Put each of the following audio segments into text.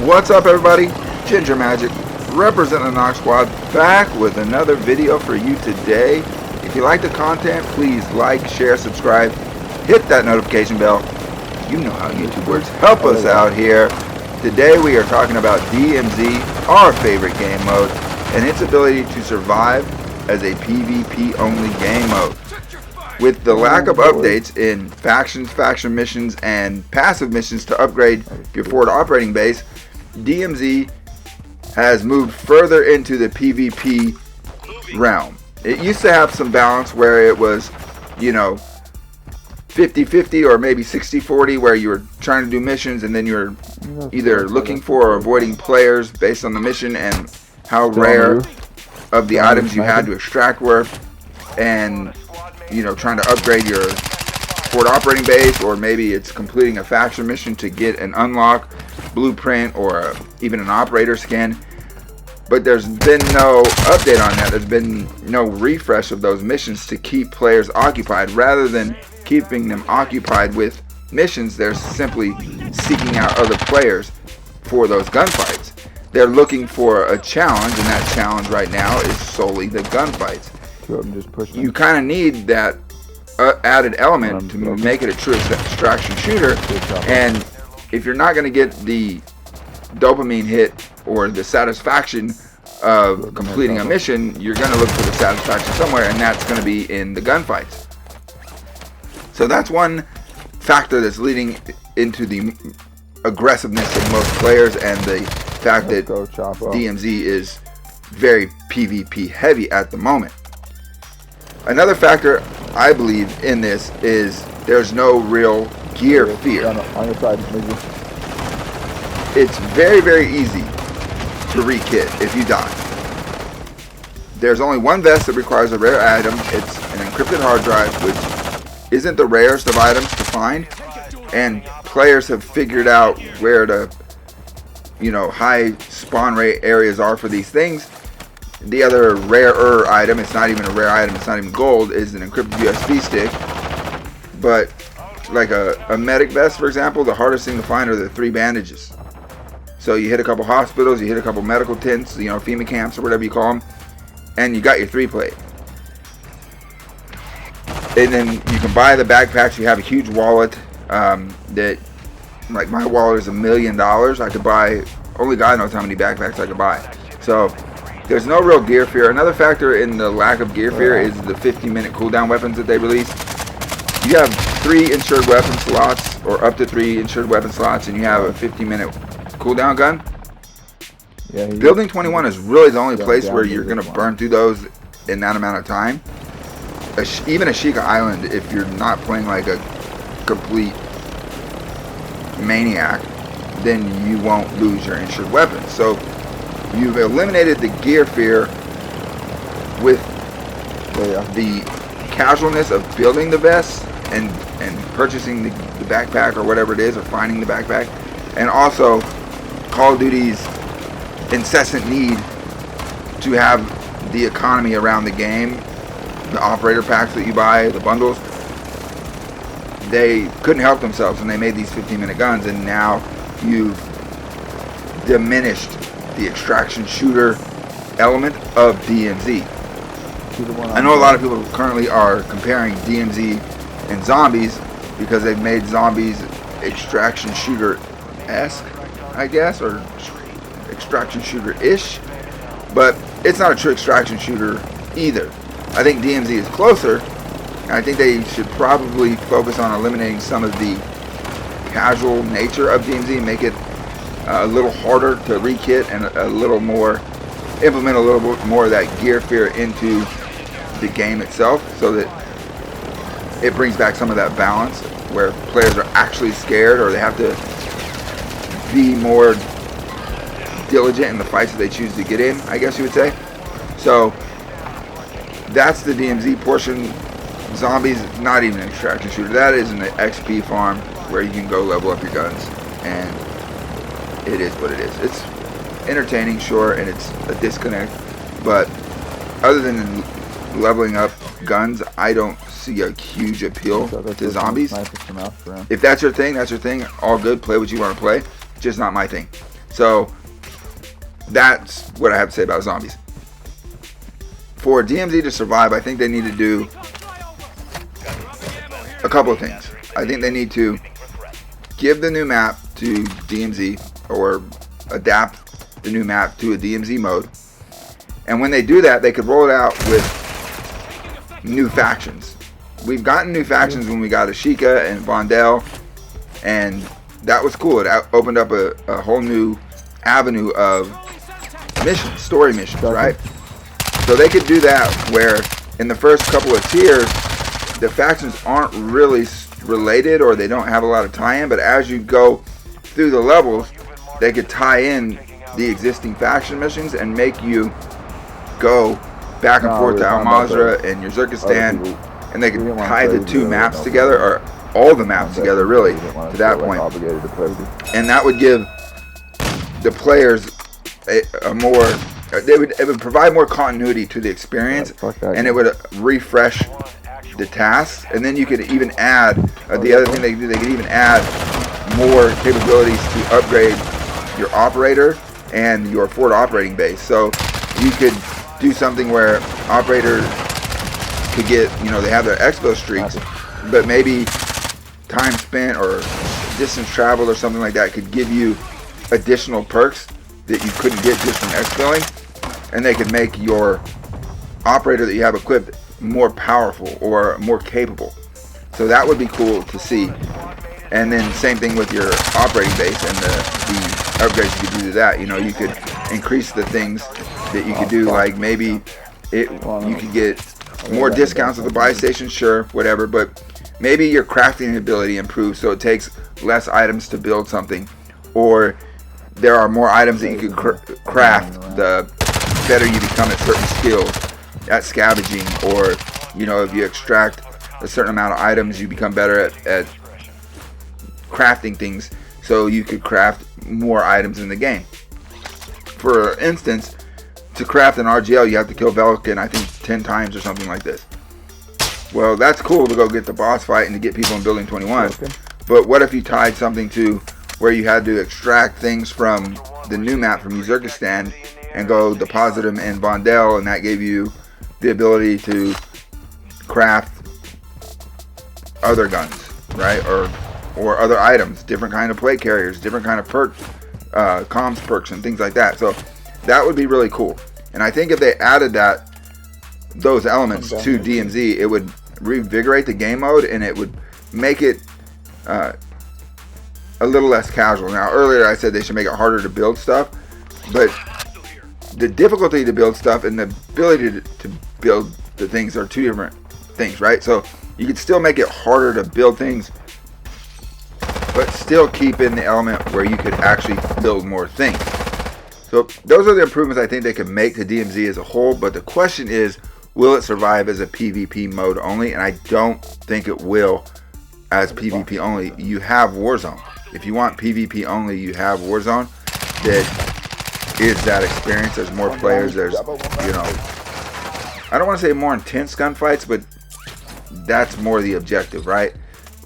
What's up, everybody? Ginger Magic, representing the Knox Squad, back with another video for you today. If you like the content, please like, share, subscribe, hit that notification bell. You know how YouTube works. Help us out here. Today we are talking about DMZ, our favorite game mode, and its ability to survive as a PvP only game mode. With the lack of updates in factions, faction missions, and passive missions to upgrade your forward operating base, DMZ has moved further into the PvP realm. It used to have some balance where it was, 50-50 or maybe 60-40, where you were trying to do missions and then you're either looking for or avoiding players based on the mission and how rare of the items you had to extract were, and trying to upgrade your forward operating base, or maybe it's completing a faction mission to get an unlock, blueprint, or even an operator skin. But there's been no update on that. There's been no refresh of those missions to keep players occupied. Rather than keeping them occupied with missions, they're simply seeking out other players for those gunfights. They're looking for a challenge, and that challenge right now is solely the gunfights. You kind of need that added element to make it a true extraction shooter, and if you're not going to get the dopamine hit or the satisfaction of completing a mission, you're going to look for the satisfaction somewhere, and that's going to be in the gunfights. So that's one factor that's leading into the aggressiveness of most players, and the fact that DMZ is very PvP heavy at the moment. Another factor I believe in this is there's no real gear fear. It's very, very easy to re-kit if you die. There's only one vest that requires a rare item. It's an encrypted hard drive, which isn't the rarest of items to find, and players have figured out where the high spawn rate areas are for these things. The other rarer item, it's not even a rare item, it's not even gold, is an encrypted USB stick. But like a medic vest, for example, the hardest thing to find are the 3 bandages. So you hit a couple hospitals, you hit a couple medical tents, FEMA camps or whatever you call them, and you got your 3-plate. And then you can buy the backpacks. You have a huge wallet that, like my wallet is $1 million. I could buy, only God knows how many backpacks I could buy. So there's no real gear fear. Another factor in the lack of gear fear is the 50-minute cooldown weapons that they release. You have 3 insured weapon slots, or up to 3 insured weapon slots, and you have a 50-minute cooldown gun. Building 21 is really the only place where you're going to burn through those in that amount of time. Even Ashika Island, if you're not playing like a complete maniac, then you won't lose your insured weapons. So you've eliminated the gear fear with the casualness of building the vest and purchasing the backpack or whatever it is, or finding the backpack, and also Call of Duty's incessant need to have the economy around the game, the operator packs that you buy, the bundles. They couldn't help themselves and they made these 15-minute guns, and now you've diminished the extraction shooter element of DMZ. I know a lot of people currently are comparing DMZ and zombies because they've made zombies extraction shooter-esque, I guess, or extraction shooter-ish, but it's not a true extraction shooter either. I think DMZ is closer, and I think they should probably focus on eliminating some of the casual nature of DMZ and make it a little harder to re-kit, and implement a little bit more of that gear fear into the game itself, so that it brings back some of that balance where players are actually scared, or they have to be more diligent in the fights that they choose to get in, I guess you would say. So that's the DMZ portion. Zombies, not even an extraction shooter. That is an XP farm where you can go level up your guns, and it is what it is. It's entertaining, sure, and it's a disconnect, but other than leveling up guns, I don't see a huge appeal to zombies. If that's your thing, that's your thing. All good, play what you want to play, just not my thing. So that's what I have to say about zombies. For DMZ to survive, I think they need to do a couple of things. I think they need to give the new map to DMZ, or adapt the new map to a DMZ mode. And when they do that, they could roll it out with new factions. We've gotten new factions when we got Ashika and Vondel, and that was cool. It opened up a whole new avenue of missions, story missions, right? So they could do that where in the first couple of tiers, the factions aren't really related, or they don't have a lot of tie-in, but as you go through the levels, they could tie in the existing faction missions and make you go back and forth to Al Mazrah and Uzbekistan, and they could tie the two maps together, or all the maps together, really, to that point. And that would give the players a more, it would provide more continuity to the experience, and it would refresh the tasks. And then you could even add, the other thing they could do, they could even add more capabilities to upgrade your operator and your forward operating base. So you could do something where operators could get, they have their expo streaks, but maybe time spent or distance traveled or something like that could give you additional perks that you couldn't get just from expoing, and they could make your operator that you have equipped more powerful or more capable. So that would be cool to see. And then same thing with your operating base and the upgrades you could do to that. You could increase the things that you could do, like maybe you could get more discounts at the buy station, sure, whatever, but maybe your crafting ability improves, so it takes less items to build something, or there are more items that you could craft the better you become at certain skills, at scavenging, or if you extract a certain amount of items, you become better at crafting things, so you could craft more items in the game. For instance, to craft an RGL, you have to kill Velikan, I think 10 times or something like this. Well, that's cool to go get the boss fight and to get people in building 21. But what if you tied something to where you had to extract things from the new map from Uzbekistan and go deposit them in Vondel, and that gave you the ability to craft other guns, right? Or other items, different kind of plate carriers, different kind of perks, comms perks and things like that. So that would be really cool. And I think if they added those elements to DMZ, it would revigorate the game mode, and it would make it a little less casual. Now, earlier I said they should make it harder to build stuff, but the difficulty to build stuff and the ability to build the things are two different things, right? So you could still make it harder to build things, but still keep in the element where you could actually build more things. So those are the improvements I think they could make to DMZ as a whole, but the question is, will it survive as a PvP mode only? And I don't think it will as PvP only. You have Warzone. If you want PvP only, you have Warzone. That is that experience. There's more players. There's, I don't want to say more intense gunfights, but that's more the objective, right?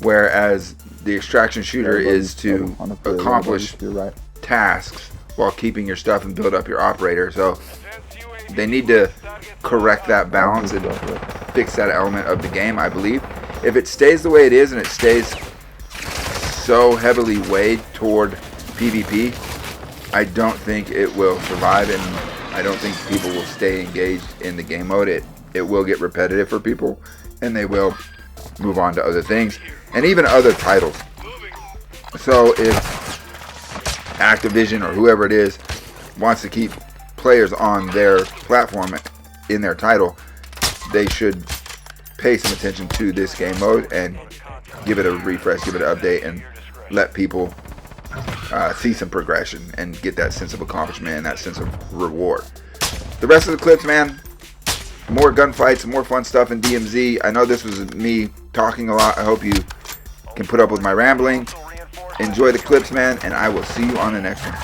Whereas the extraction shooter is to accomplish tasks while keeping your stuff and build up your operator. So they need to correct that balance and fix that element of the game, I believe. If it stays the way it is and it stays so heavily weighed toward PvP, I don't think it will survive, and I don't think people will stay engaged in the game mode. It will get repetitive for people, and they will move on to other things and even other titles. So if Activision or whoever it is wants to keep players on their platform in their title, they should pay some attention to this game mode and give it a refresh, give it an update, and let people see some progression and get that sense of accomplishment and that sense of reward. The rest of the clips, man, more gunfights, more fun stuff in DMZ. I know this was me talking a lot. I hope you can put up with my rambling. Enjoy the clips, man, and I will see you on the next one.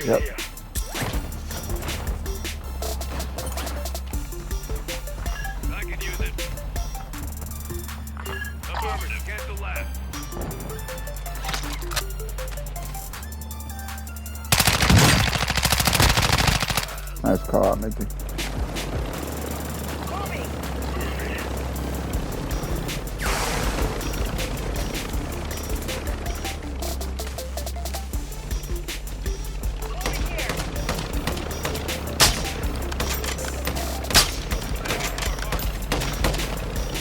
Yep. I can use it. Affirmative. Cancel last. Nice call out, Mitzi.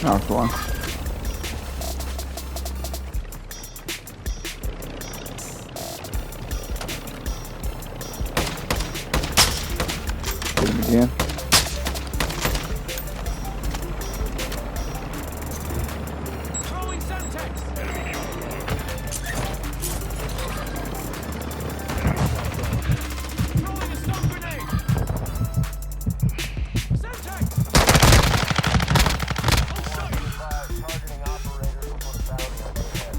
Knocked one. Hit him again. Throwing Semtex. Throwing a stun grenade. Semtex. Targeting operators will put a bounty on your head.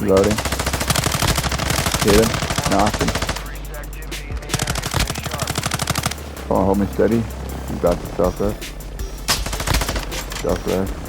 Reloading. Hit him. Knocked him. Increased activity in the area. Stay sharp. Come on, hold me steady. He's about to self-rest. Self-rest.